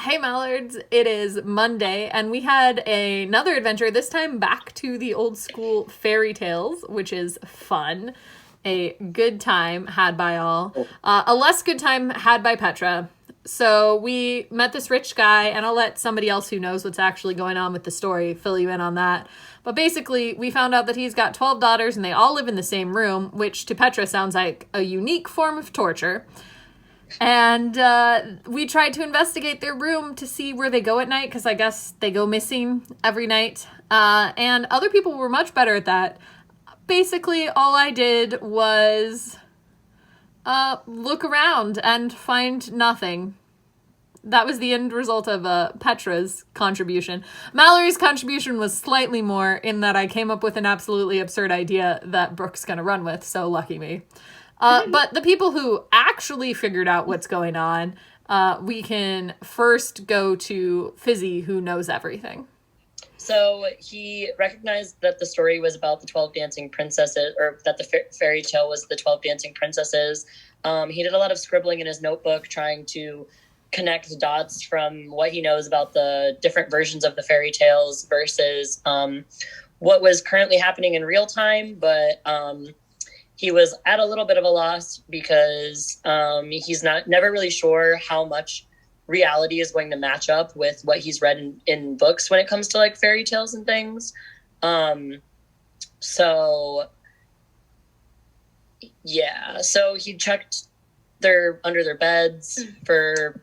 Hey Mallards, it is Monday, and we had another adventure, this time back to the old school fairy tales, which is fun. A good time had by all. A less good time had by Petra. So we met this rich guy, and I'll let somebody else who knows what's actually going on with the story fill you in on that. But basically, we found out that he's got 12 daughters, and they all live in the same room, which to Petra sounds like a unique form of torture. And we tried to investigate their room to see where they go at night, because I guess they go missing every night. And other people were much better at that. Basically, all I did was look around and find nothing. That was the end result of Petra's contribution. Mallory's contribution was slightly more in that I came up with an absolutely absurd idea that Brooke's gonna run with, so lucky me. But the people who actually figured out what's going on, we can first go to Fizzy, who knows everything. So he recognized that the story was about the 12 dancing princesses, or that the fairy tale was the 12 dancing princesses. He did a lot of scribbling in his notebook, trying to connect dots from what he knows about the different versions of the fairy tales versus what was currently happening in real time. But he was at a little bit of a loss because he's never really sure how much reality is going to match up with what he's read in books when it comes to like fairy tales and things. So he checked under their beds for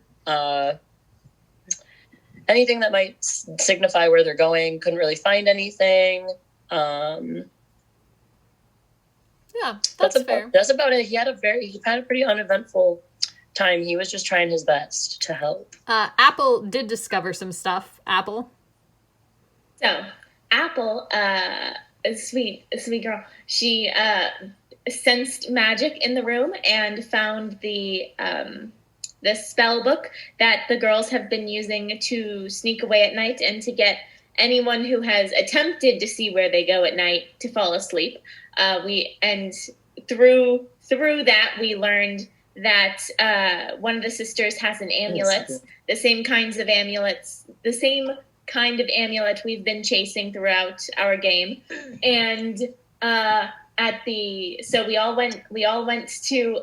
anything that might signify where they're going. Couldn't really find anything. Yeah, that's fair. That's about it. He had a pretty uneventful time. He was just trying his best to help. Apple did discover some stuff. Apple. So, Apple, a sweet girl. She sensed magic in the room and found the spell book that the girls have been using to sneak away at night and to get anyone who has attempted to see where they go at night to fall asleep. Through that we learned that one of the sisters has an amulet, the same kind of amulet we've been chasing throughout our game, and so we all went to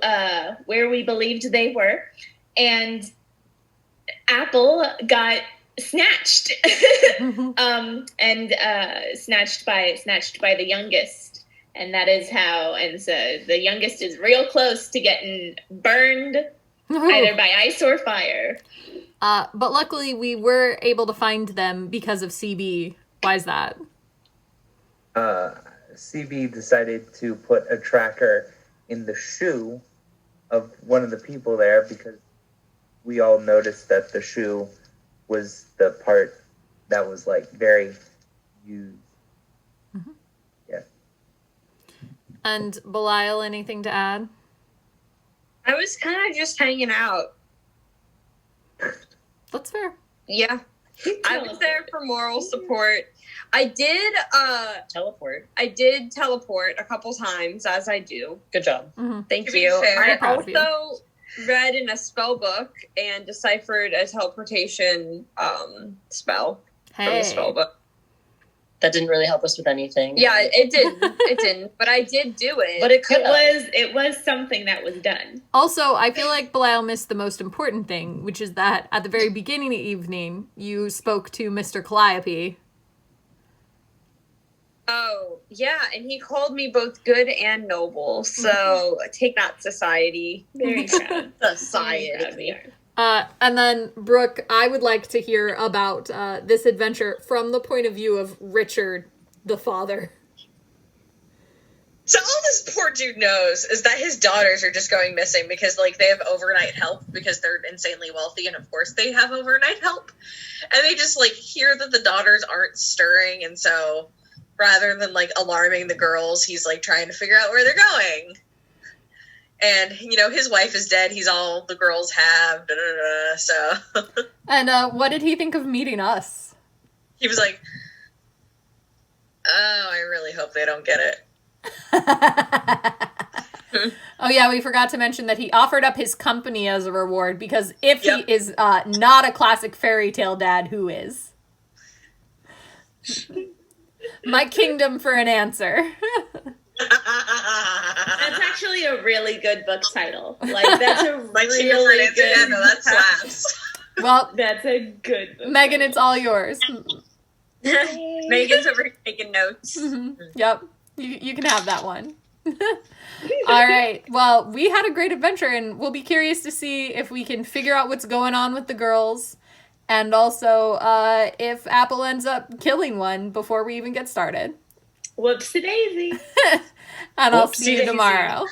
where we believed they were, and Apple got snatched, snatched by the youngest. And that is how, and so the youngest is real close to getting burned either by ice or fire. But luckily we were able to find them because of CB. Why is that? CB decided to put a tracker in the shoe of one of the people there because we all noticed that the shoe was the part that was like very used. Mm-hmm. Yeah. And Belial, anything to add? I was kind of just hanging out. That's fair. Yeah. I was there for moral support. I did teleport. I did teleport a couple times, as I do. Good job. Mm-hmm. Thank you. I also read in a spell book and deciphered a teleportation spell from the spell book. That didn't really help us with anything. Yeah, it didn't. It didn't. But I did do it. But it was something that was done. Also, I feel like Belial missed the most important thing, which is that at the very beginning of the evening, you spoke to Mr. Calliope. Oh, yeah, and he called me both good and noble. So take that, society. Very proud. Society. And then, Brooke, I would like to hear about this adventure from the point of view of Richard, the father. So all this poor dude knows is that his daughters are just going missing because, like, they have overnight help because they're insanely wealthy, and of course they have overnight help. And they just, like, hear that the daughters aren't stirring, and so rather than, like, alarming the girls, he's, like, trying to figure out where they're going. And, you know, his wife is dead. He's all the girls have. So. And what did he think of meeting us? He was like, oh, I really hope they don't get it. Oh yeah, we forgot to mention that he offered up his company as a reward, because if he is not a classic fairy tale dad, who is? My kingdom for an answer. That's actually a really good book title. Like, that's a really good. Yeah, no, that slaps. Well, that's a good book Megan, title. it's all yours. Megan's over here taking notes. Yep, you can have that one. All right. Well, we had a great adventure, and we'll be curious to see if we can figure out what's going on with the girls, and also if Apple ends up killing one before we even get started. Whoopsie daisy. And I'll see you tomorrow.